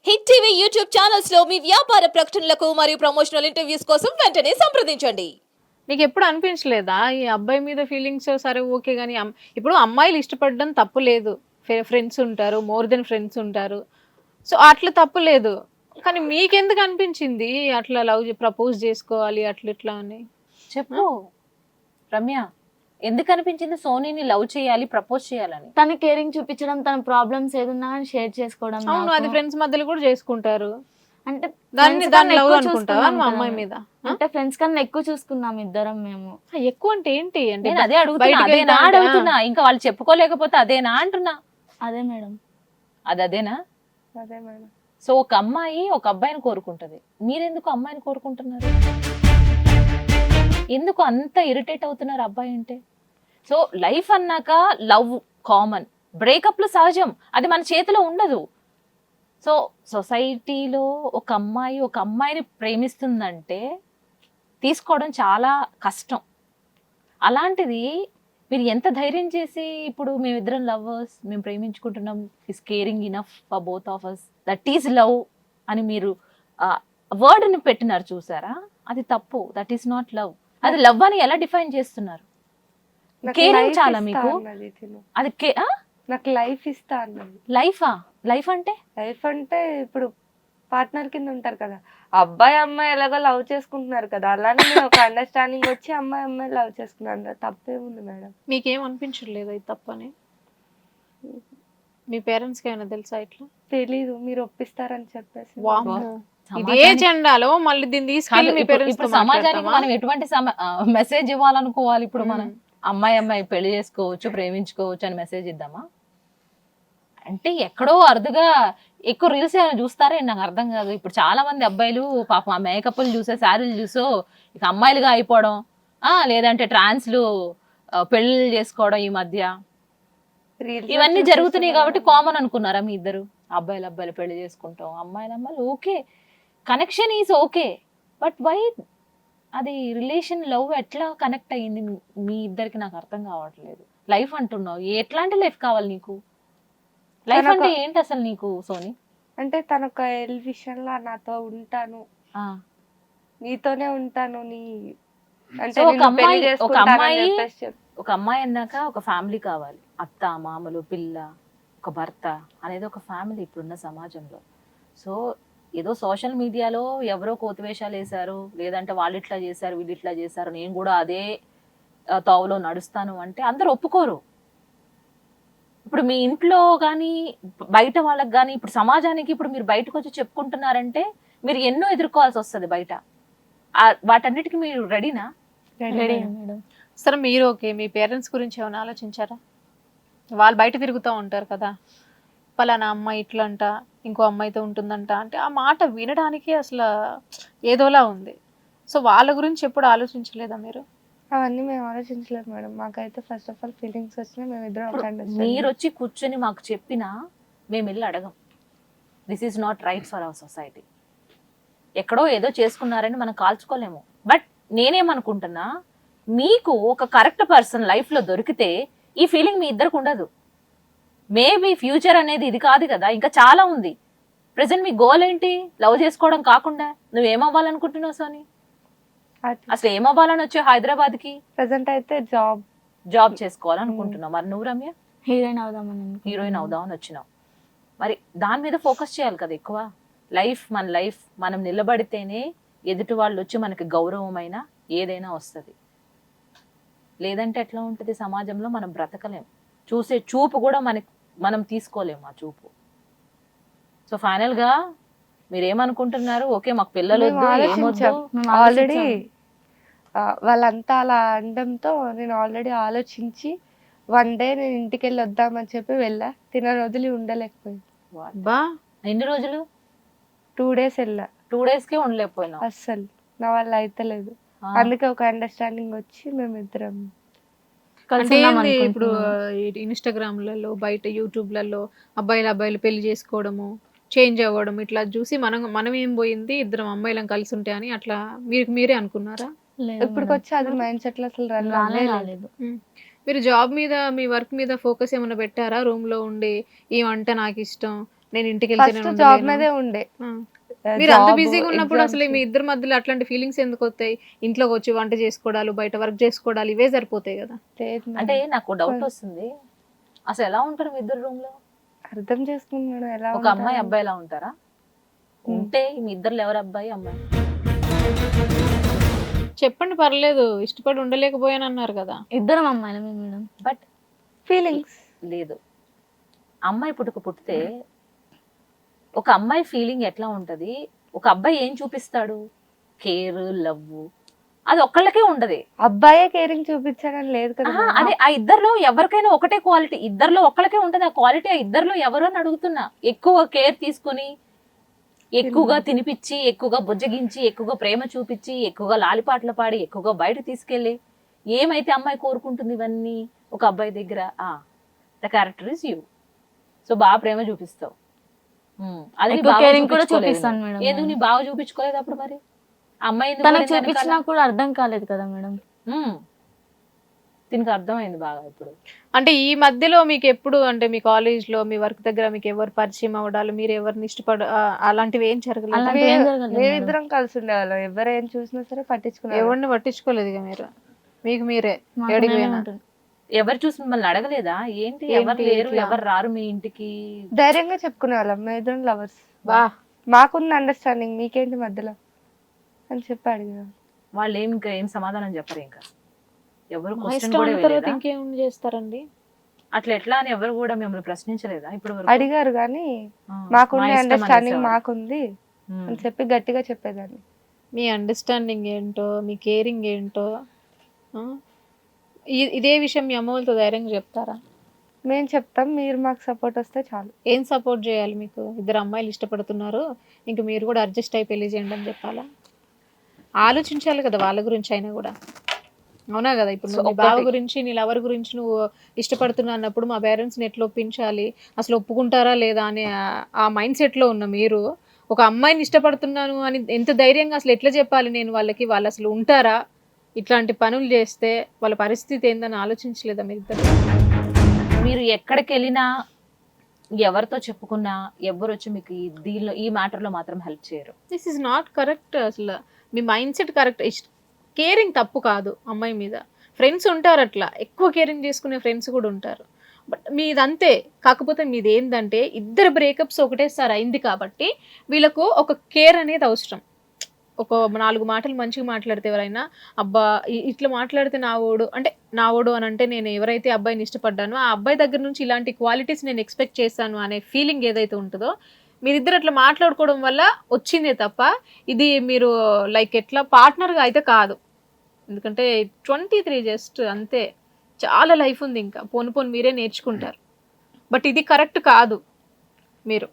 Hit TV YouTube channels లో మీ వ్యాపార ప్రకటనలకు మరియు ప్రమోషనల్ ఇంటర్వ్యూస్ కోసం వెంటనే సంప్రదించండి. నీకు ఎప్పుడు అనిపించలేదా ఈ అబ్బాయి మీద ఫీలింగ్స్? సరే ఓకే, కానీ ఇప్పుడు అమ్మాయిలు ఇష్టపడడం తప్పు లేదు. ఫ్రెండ్స్ ఉంటారు, మోర్ దెన్ ఫ్రెండ్స్ ఉంటారు, సో అట్లా తప్పు లేదు. కానీ మీకెందుకు అనిపించింది అట్లా ప్రపోజ్ చేసుకోవాలి అట్లా ఇట్లా అని? చెప్పు రమ్య, ఎందుకు అనిపించింది సోనీని లవ్ చేయాలి, ప్రపోజ్ చేయాలని? తన కేరింగ్ చూపించడం, తన ప్రాబ్లమ్స్ ఏదున్నా కానీ షేర్ చేసుకోవడం. అవును, అది ఫ్రెండ్స్ మధ్యలో కూడా చేసుకుంటారు. అంటే దాన్ని లవ్ అనుకుంటావా నువ్వు అమ్మాయి మీద? అంటే ఫ్రెండ్స్ కన్నా ఎక్కువ చూసుకున్నాం ఇద్దరం మేము. ఎక్కువ అంటే ఏంటి అంటే? నేను అదే అడుగుతున్నా, ఇంకా వాళ్ళు చెప్పుకోలేకపోతే అదేనా అంటున్నా. అదే మేడం. అదేనా? అదే మేడం. సో ఒక అమ్మాయి ఒక అబ్బాయిని కోరుకుంటది, మీరెందుకు అమ్మాయిని కోరుకుంటున్నారు? ఎందుకు అంత ఇరిటేట్ అవుతున్నారు అబ్బాయి అంటే? సో లైఫ్ అన్నాక లవ్ కామన్, బ్రేకప్లు సహజం, అది మన చేతిలో ఉండదు. సో సొసైటీలో ఒక అమ్మాయిని ప్రేమిస్తుందంటే తీసుకోవడం చాలా కష్టం. అలాంటిది మీరు ఎంత ధైర్యం చేసి ఇప్పుడు మేమిద్దరం లవర్స్, మేము ప్రేమించుకుంటున్నాం, is caring enough for both of us, that is love అని మీరు వర్డ్ని పెట్టినారు చూసారా? అది తప్పు. That is not love. అది లవ్ అని ఎలా డిఫైన్ చేస్తున్నారు? కేరింగ్ చాలా మీకు. అది నాకు లైఫ్ ఇస్తా అన్నది. లైఫ్ అంటే ఇప్పుడు పార్ట్నర్ కింద ఉంటారు కదా, అబ్బాయి అమ్మాయి ఎలాగో లవ్ చేసుకుంటున్నారు కదా, అలానే నేను ఒక అండర్స్టాండింగ్ వచ్చి అమ్మాయి లవ్ చేసుకున్నాను. తప్పేముంది మేడం? మీకేం అనిపించట్లేదు ఇది తప్పని? మీ పేరెంట్స్ కి ఏమైనా తెలుసా ఇట్లా? తెలీదు, మీరు ఒప్పిస్తారని చెప్పేసి. ఇదే జెండాలో మళ్ళీ దీన్ని తీసుకెళ్ళి మీ పేరెంట్స్ తో సమాజానికి మనం ఎటువంటి మెసేజ్ ఇవ్వాలనుకోవాలి? ఇప్పుడు మనం అమ్మాయి పెళ్లి చేసుకోవచ్చు, ప్రేమించుకోవచ్చు అని మెసేజ్ ఇద్దామా? అంటే ఎక్కడో అరుదుగా ఎక్కువ రీల్స్ ఏమైనా చూస్తారా? నాకు అర్థం కాదు. ఇప్పుడు చాలా మంది అబ్బాయిలు పాపం ఆ మేకప్లు చూసో, శారీలు చూసో ఇక అమ్మాయిలుగా అయిపోవడం, లేదంటే ట్రాన్స్లు పెళ్లిళ్ళు చేసుకోవడం ఈ మధ్య ఇవన్నీ జరుగుతున్నాయి. కాబట్టి కామన్ అనుకున్నారా మీ ఇద్దరు? అబ్బాయిలు పెళ్లి చేసుకుంటాం, అమ్మాయిలు okay, connection is okay, but why అది రిలేషన్ లవ్ ఎట్లా కనెక్ట్ అయ్యింది మీ ఇద్దరికి? నాకు అర్థం కావట్లేదు. లైఫ్ అంటున్నావు, ఎట్లాంటి లైఫ్ కావాలి నీకు? లైఫ్ అంటే ఏంటి అసలు నీకు సోని? అంటే తన ఒక విషయంలో నాతో ఉంటాను, నీతోనే ఉంటాను, అంటే ఒక అమ్మాయి అన్నాక ఒక ఫ్యామిలీ కావాలి. అత్త, మామలు, పిల్ల, ఒక భర్త అనేది ఒక ఫ్యామిలీ ఇప్పుడున్న సమాజంలో. సో ఏదో సోషల్ మీడియాలో ఎవరో కోతివేషాలు వేశారు, లేదంటే వాళ్ళు ఇట్లా చేశారు, వీళ్ళు ఇట్లా చేశారు, నేను కూడా అదే తోవలో నడుస్తాను అంటే అందరు ఒప్పుకోరు. ఇప్పుడు మీ ఇంట్లో కానీ బయట వాళ్ళకి కానీ, ఇప్పుడు సమాజానికి ఇప్పుడు మీరు బయటకు వచ్చి చెప్పుకుంటున్నారంటే మీరు ఎన్నో ఎదుర్కోవాల్సి వస్తుంది బయట. వాటన్నిటికీ మీరు రెడీనా? Ready madam. సరే మీరు ఓకే, మీ పేరెంట్స్ గురించి ఏమైనా ఆలోచించారా? వాళ్ళు బయట తిరుగుతూ ఉంటారు కదా, పలానా అమ్మాయి ఇట్లా అంట, ఇంకో అమ్మాయితో ఉంటుందంట అంటే ఆ మాట వినడానికి అసలు ఏదోలా ఉంది. సో వాళ్ళ గురించి ఎప్పుడు ఆలోచించలేదా మీరు? అవన్నీ మేము ఆలోచించలేదు మేడం. మాకైతే ఫస్ట్ ఆఫ్ ఆల్ ఫీలింగ్స్ వచ్చినాయి, మేము ఇద్దరం మీరు వచ్చి కూర్చొని మాకు చెప్పినా మేము వెళ్ళి అడగం. This is not right for our society. ఎక్కడో ఏదో చేసుకున్నారని మనం కాల్చుకోలేము. బట్ నేనేమనుకుంటున్నా, మీకు ఒక కరెక్ట్ పర్సన్ లైఫ్లో దొరికితే ఈ ఫీలింగ్ మీ ఇద్దరికి ఉండదు. మేబీ ఫ్యూచర్ అనేది ఇది కాదు కదా, ఇంకా చాలా ఉంది. ప్రెసెంట్ మీ గోల్ ఏంటి? లవ్ చేసుకోవడం కాకుండా నువ్వేమవ్వాలనుకుంటున్నావు సోని? అసలు ఏమవ్వాలని వచ్చావు హైదరాబాద్ కి? ప్రెసెంట్ అయితే జాబ్ చేసుకోవాలనుకుంటున్నావు. మరి నువ్వు రమ్య? హీరోయిన్ అవుదామని వచ్చినావు. మరి దాని మీద ఫోకస్ చేయాలి కదా ఎక్కువ. మన లైఫ్ మనం నిలబడితేనే ఎదుటి వాళ్ళు వచ్చి మనకి గౌరవమైన ఏదైనా వస్తుంది. లేదంటే ఎట్లా ఉంటుంది సమాజంలో? మనం బ్రతకలేం. చూసే చూపు కూడా మనం తీసుకోలేము ఆ చూపు. సో ఫైనల్ గా మీరేమనుకుంటున్నారు? ఓకే, మాకు పిల్లలు ఆల్రెడీ వాళ్ళంతా అలా అనడంతో నేను ఆల్రెడీ ఆలోచించి వన్ డే నేను ఇంటికి వెళ్ళి వద్దామని చెప్పి వెళ్ళా. తినని వదిలి ఉండలేకపోయింది. ఎన్ని రోజులు? 2 days వెళ్ళా. 2 days కి ఉండలేకపోయినా? అస్సలు నా వల్ల అయితలేదు. అందుకే ఒక అండర్స్టాండింగ్ వచ్చి మేమిద్దరం అంటే ఇప్పుడు ఇన్స్టాగ్రామ్లలో, బయట యూట్యూబ్లలో అబ్బాయిలు పెళ్లి చేసుకోవడము, చేంజ్ అవ్వడం ఇట్లా చూసి మనం ఏం పోయింది, ఇద్దరం అమ్మాయిలం కలిసి ఉంటే అని అట్లా మీరే అనుకున్నారా? ఇప్పటికొచ్చి అది మైండ్ సెట్ లో అసలు రాలేదు. మీరు జాబ్ మీద, మీ వర్క్ మీద ఫోకస్ ఏమైనా పెట్టారా? రూమ్ లో ఉండి ఈ వంట నాకు ఇష్టం, నేను ఇంటికి వెళ్తే ఫస్ట్ నేను జాబ్ ఉండలేను. మీదే ఉండే. ఆ. మీరు అంత Job, బిజీగా ఉన్నప్పుడు అసలు exams. మీ ఇద్దరి మధ్యలో అట్లాంటి ఫీలింగ్స్ ఎందుకు వస్తాయి? ఇంట్లోకి వచ్చి వంట చేసుకోవడాలు, బయట వర్క్ చేసుకోవడాలు ఇవే సరిపోతాయి కదా. లేదు మేడం. అంటే నాకు డౌట్ వస్తుంది, అసలు ఎలా ఉంటారు మీ ఇద్దరు రూమ్ లో? అర్థం చేసుకున్నాడు ఎలా ఒక అమ్మాయి అబ్బాయి ఎలా ఉంటారా? ఉంటే మీ ఇద్దరు ఎవరు అబ్బాయి అమ్మాయి? చెప్పండి పర్లేదు, ఇష్టపడి ఉండలేకపోయాను అన్నారు కదా. ఇద్దరం అమ్మాయిలమే మేడం. బట్ ఫీలింగ్స్ లేదు, అమ్మాయి పుట్టితే ఒక అమ్మాయి ఫీలింగ్ ఎట్లా ఉంటది, ఒక అబ్బాయి ఏం చూపిస్తాడు, కేర్, లవ్, అది ఒక్కళ్ళకే ఉండదు. అబ్బాయే కేరింగ్ చూపించాడని లేదు కదా ఆహా, మేడం. అదే ఆ ఇద్దరిలో ఎవరికైనా ఒకటే క్వాలిటీ, ఇద్దరిలో ఒక్కళ్ళకే ఉంటది ఆ క్వాలిటీ. ఆ ఇద్దరిలో ఎవరు అని అడుగుతున్నా. ఎక్కువ కేర్ తీసుకొని, ఎక్కువగా తినిపించి, ఎక్కువగా బుజ్జగించి, ఎక్కువగా ప్రేమ చూపించి, ఎక్కువగా లాలిపాటలు పాడి, ఎక్కువగా బయట తీసుకెళ్ళి, ఏమైతే అమ్మాయి కోరుకుంటుంది ఇవన్నీ ఒక అబ్బాయి దగ్గర, the character is you. So బాగా ప్రేమ చూపిస్తావు. అది నీ ఎక్కువ బాగా caring కూడా చూపించుకోలేదు. చూపిస్తాను మేడం ఎందుకు నీ బాగా చూపించుకోలేదు అప్పుడు? మరి అమ్మాయి ఎందుకు తనకు పడింది వెనకాల? చూపించినా కూడా అర్థం కాలేదు కదా మేడం. దీనికి అర్థమైంది బాగా ఇప్పుడు. అంటే ఈ మధ్యలో మీకు ఎప్పుడు, అంటే మీ కాలేజ్ లో, మీ వర్క్ దగ్గర మీకు ఎవరు పరిచయం అవ్వడాలు, మీరు ఎవరిని అలాంటివి ఏం జరగలేదు? అలాంటివి ఏం జరగలేదు మేడం. మేమిద్దరం కలిసి ఉండేవాళ్ళం. ఎవరేం చూసినా సరే పట్టించుకునేవాళ్ళం. ఎవరిని పట్టించుకోలేదు ఇక మీరు, మీకు మీరే మాకు ఎడికి మేమే పోయినా. ఉంటుంది. ఎవరు చూసి మిమ్మల్ని అడగలేదా? ఏంటి ఎవరు లేరు, ఇట్లా? ఎవరు రారు మీ ఇంటికి? ధైర్యంగా చెప్పుకునేవాళ్ళం మేమిద్దరం లవర్స్. బా మాకున్న అండర్స్టాండింగ్ మీకేంటి మధ్యలో అని చెప్పి అడిగాను. వాళ్ళు ఇంకా ఏం సమాధానం చెప్పరు. ఇంకా ఎవరు మా క్వశ్చన్ ఇష్టం కూడా అన్న తర్వాత వేయలేదా? ఇంకేం చేస్తారండి? అట్లా ఎట్లా అని ఎవరు కూడా మిమ్మల్ని ప్రశ్నించలేదా ఇప్పటి వరకు? అడిగారు కానీ మా మాకున్న ఇష్టం అండర్స్టాండింగ్ అనేసేవారు. మాకుంది అని చెప్పి గట్టిగా చెప్పేదాన్ని. మీ అండర్స్టాండింగ్ ఏంటో, మీ కేరింగ్ ఏంటో, ఆ? ఇదే విషయం మీ అమ్మ వాళ్ళతో ధైర్యంగా చెప్తారా? మేము చెప్తాం, మీరు మాకు సపోర్ట్ వస్తే చాలు. ఏం సపోర్ట్ చేయాలి మీకు? ఇద్దరు అమ్మాయిలు ఇష్టపడుతున్నారు, ఇంక మీరు కూడా అడ్జస్ట్ అయి పెళ్లి చేయండి అని చెప్పాలా? ఆలోచించాలి కదా వాళ్ళ గురించి అయినా కూడా, అవునా కదా? ఇప్పుడు నువ్వు నీ బావ గురించి, నీ లవర్ గురించి నువ్వు ఇష్టపడుతున్నా అన్నప్పుడు మా పేరెంట్స్ని ఎట్లా ఒప్పించాలి, అసలు ఒప్పుకుంటారా లేదా అనే ఆ మైండ్ సెట్లో ఉన్న మీరు ఒక అమ్మాయిని ఇష్టపడుతున్నాను అని ఎంత ధైర్యంగా అసలు ఎట్లా చెప్పాలి నేను వాళ్ళకి? వాళ్ళు అసలు ఉంటారా ఇట్లాంటి పనులు చేస్తే? వాళ్ళ పరిస్థితి ఏందని ఆలోచించలేదా మీరు ఇద్దరు? మీరు ఎక్కడికి వెళ్ళినా, ఎవరితో చెప్పుకున్నా, ఎవరు వచ్చి మీకు దీనిలో ఈ మ్యాటర్లో మాత్రం హెల్ప్ చేయరు. This is not correct. అసలు మీ మైండ్ సెట్ కరెక్ట్. కేరింగ్ తప్పు కాదు అమ్మాయి మీద. ఫ్రెండ్స్ ఉంటారు అట్లా, ఎక్కువ కేరింగ్ చేసుకునే ఫ్రెండ్స్ కూడా ఉంటారు. బట్ మీదంతే. కాకపోతే మీది ఏంటంటే ఇద్దరు బ్రేకప్స్ ఒకటేసారి అయింది కాబట్టి వీళ్ళకు ఒక కేర్ అనేది అవసరం. ఒక 4 మాటలు మంచిగా మాట్లాడితే ఎవరైనా, అబ్బా ఇట్లా మాట్లాడితే నా ఓడు అని అంటే, నేను ఎవరైతే అబ్బాయిని ఇష్టపడ్డానో ఆ అబ్బాయి దగ్గర నుంచి ఇలాంటి క్వాలిటీస్ నేను ఎక్స్పెక్ట్ చేశాను అనే ఫీలింగ్ ఏదైతే ఉంటుందో, మీరిద్దరు అట్లా మాట్లాడుకోవడం వల్ల వచ్చిందే తప్ప ఇది మీరు లైక్ ఎట్లా పార్ట్నర్గా అయితే కాదు. ఎందుకంటే 23 జస్ట్ అంతే, చాలా లైఫ్ ఉంది ఇంకా. పోను మీరే నేర్చుకుంటారు. బట్ ఇది కరెక్ట్ కాదు. మీరు